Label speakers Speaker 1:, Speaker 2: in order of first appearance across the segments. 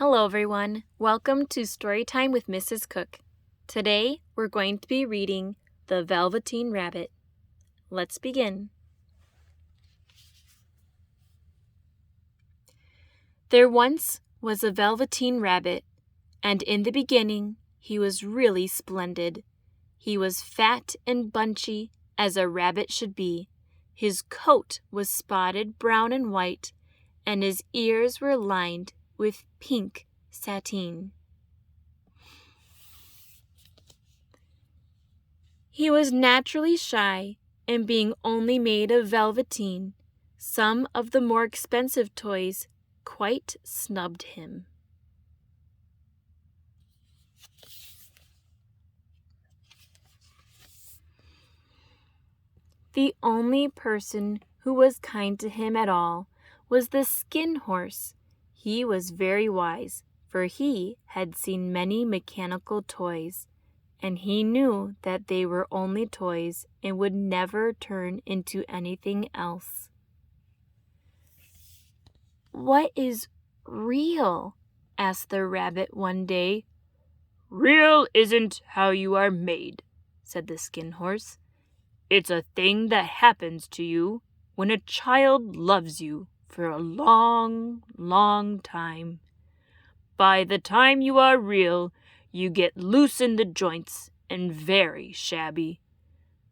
Speaker 1: Hello everyone, welcome to Storytime with Mrs. Cook. Today we're going to be reading The Velveteen Rabbit. Let's begin. There once was a Velveteen Rabbit, and in the beginning he was really splendid. He was fat and bunchy as a rabbit should be. His coat was spotted brown and white, and his ears were lined with pink sateen. He was naturally shy, and being only made of velveteen, some of the more expensive toys quite snubbed him. The only person who was kind to him at all was the Skin Horse. He was very wise, for he had seen many mechanical toys, and he knew that they were only toys and would never turn into anything else. "What is real?" asked the rabbit one day.
Speaker 2: "Real isn't how you are made," said the Skin Horse. "It's a thing that happens to you when a child loves you for a long, long time. By the time you are real, you get loose in the joints and very shabby.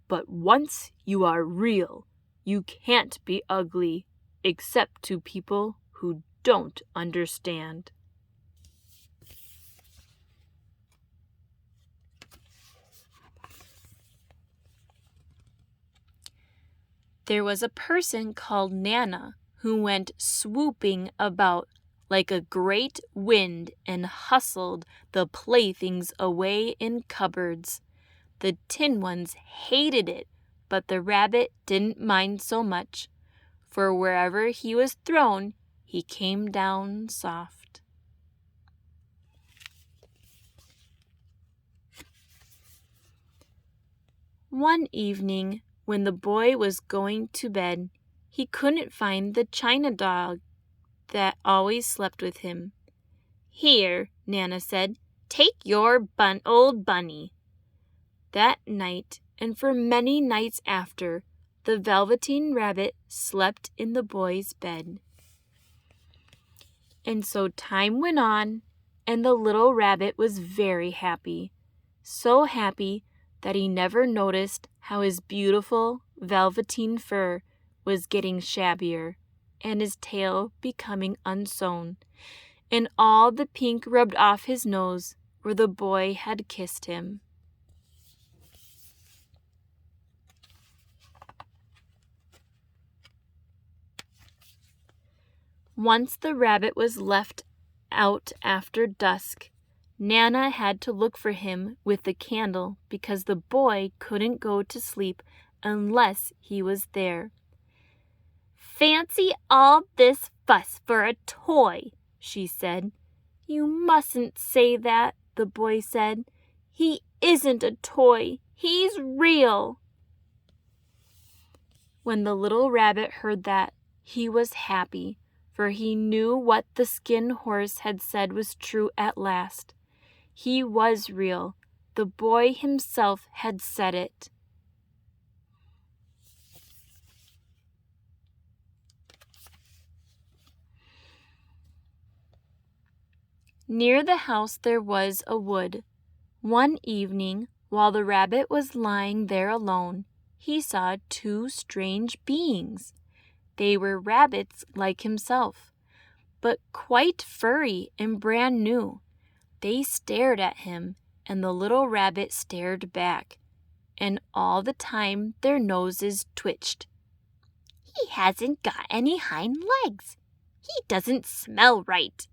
Speaker 2: But once you are real, you can't be ugly, except to people who don't understand."
Speaker 1: There was a person called Nana who went swooping about like a great wind and hustled the playthings away in cupboards. The tin ones hated it, but the rabbit didn't mind so much, for wherever he was thrown, he came down soft. One evening, when the boy was going to bed, he couldn't find the china dog that always slept with him. "Here," Nana said, "take your old bunny." That night, and for many nights after, the Velveteen Rabbit slept in the boy's bed. And so time went on, and the little rabbit was very happy. So happy that he never noticed how his beautiful velveteen fur was getting shabbier, and his tail becoming unsewn, and all the pink rubbed off his nose where the boy had kissed him. Once the rabbit was left out after dusk. Nana had to look for him with the candle because the boy couldn't go to sleep unless he was there. "Fancy all this fuss for a toy," she said. "You mustn't say that," the boy said. "He isn't a toy. He's real." When the little rabbit heard that, he was happy, for he knew what the Skin Horse had said was true at last. He was real. The boy himself had said it. Near the house there was a wood. One evening, while the rabbit was lying there alone, he saw two strange beings. They were rabbits like himself, but quite furry and brand new. They stared at him, and the little rabbit stared back, and all the time their noses twitched. "He hasn't got any hind legs. He doesn't smell right,"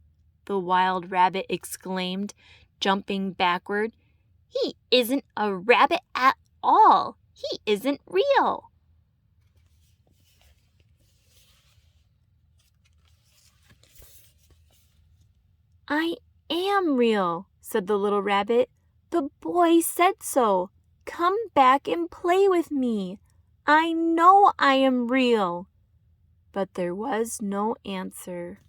Speaker 1: the wild rabbit exclaimed, jumping backward. "He isn't a rabbit at all. He isn't real." "I am real," said the little rabbit. "The boy said so. Come back and play with me. I know I am real." But there was no answer.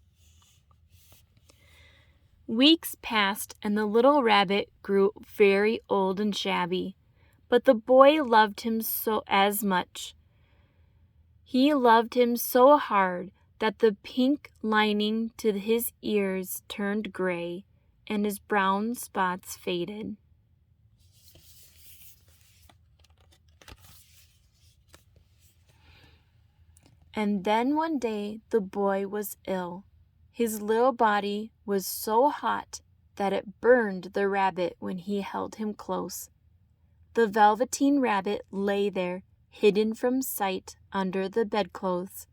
Speaker 1: Weeks passed, and the little rabbit grew very old and shabby, but the boy loved him so as much. He loved him so hard that the pink lining to his ears turned gray, and his brown spots faded. And then one day the boy was ill. His little body was so hot that it burned the rabbit when he held him close. The Velveteen Rabbit lay there, hidden from sight under the bedclothes.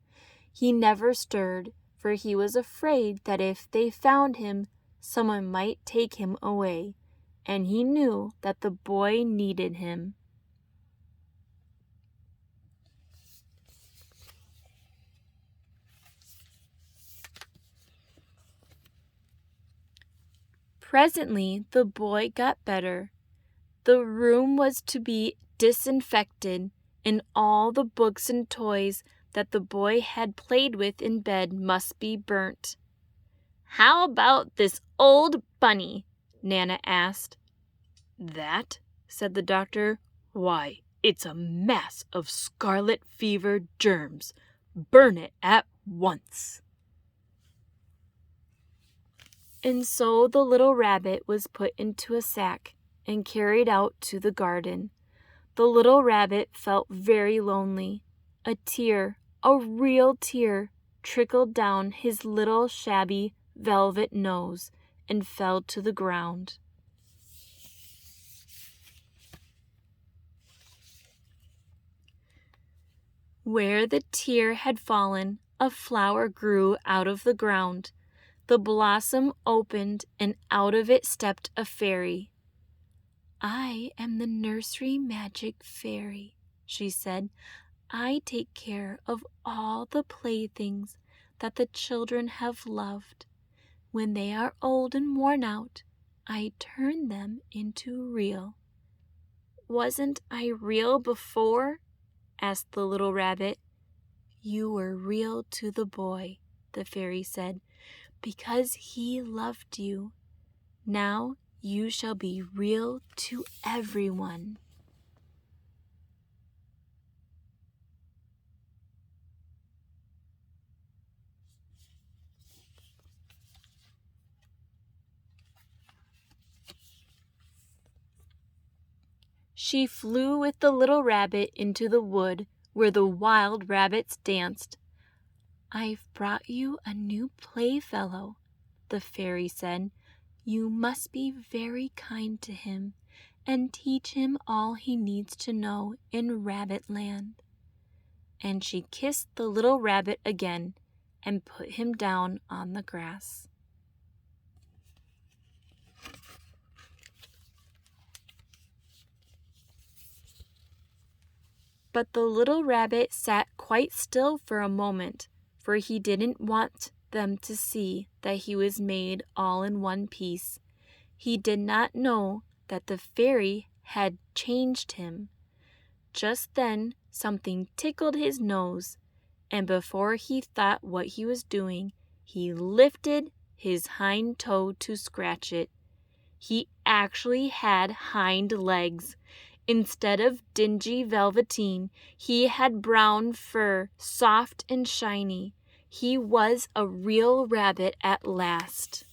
Speaker 1: He never stirred, for he was afraid that if they found him, someone might take him away, and he knew that the boy needed him. Presently the boy got better. The room was to be disinfected, and all the books and toys that the boy had played with in bed must be burnt. "How about this old bunny?" Nana asked.
Speaker 2: "That?" said the doctor. "Why, it's a mass of scarlet fever germs. Burn it at once."
Speaker 1: And so the little rabbit was put into a sack and carried out to the garden. The little rabbit felt very lonely. A tear, a real tear, trickled down his little shabby velvet nose and fell to the ground. Where the tear had fallen, a flower grew out of the ground. The blossom opened, and out of it stepped a fairy. "I am the Nursery Magic Fairy," she said. "I take care of all the playthings that the children have loved. When they are old and worn out, I turn them into real." "Wasn't I real before?" asked the little rabbit. "You were real to the boy," the fairy said, "because he loved you. Now you shall be real to everyone." She flew with the little rabbit into the wood where the wild rabbits danced. "I've brought you a new playfellow," the fairy said. "You must be very kind to him and teach him all he needs to know in Rabbit Land." And she kissed the little rabbit again and put him down on the grass. But the little rabbit sat quite still for a moment, for he didn't want them to see that he was made all in one piece. He did not know that the fairy had changed him. Just then something tickled his nose, and before he thought what he was doing, he lifted his hind toe to scratch it. He actually had hind legs. Instead of dingy velveteen, he had brown fur, soft and shiny. He was a real rabbit at last.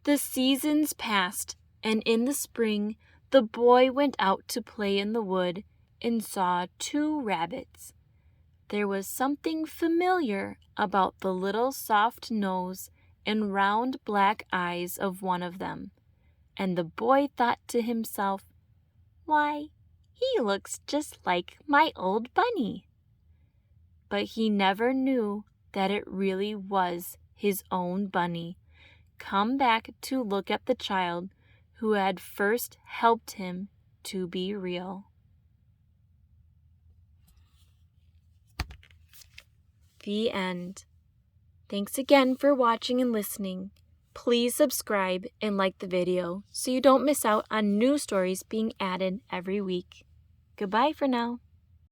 Speaker 1: The seasons passed, and in the spring the boy went out to play in the wood and saw 2 rabbits. There was something familiar about the little soft nose and round black eyes of one of them, and the boy thought to himself, "Why, he looks just like my old bunny." But he never knew that it really was his own bunny, come back to look at the child who had first helped him to be real. The end. Thanks again for watching and listening. Please subscribe and like the video so you don't miss out on new stories being added every week. Goodbye for now.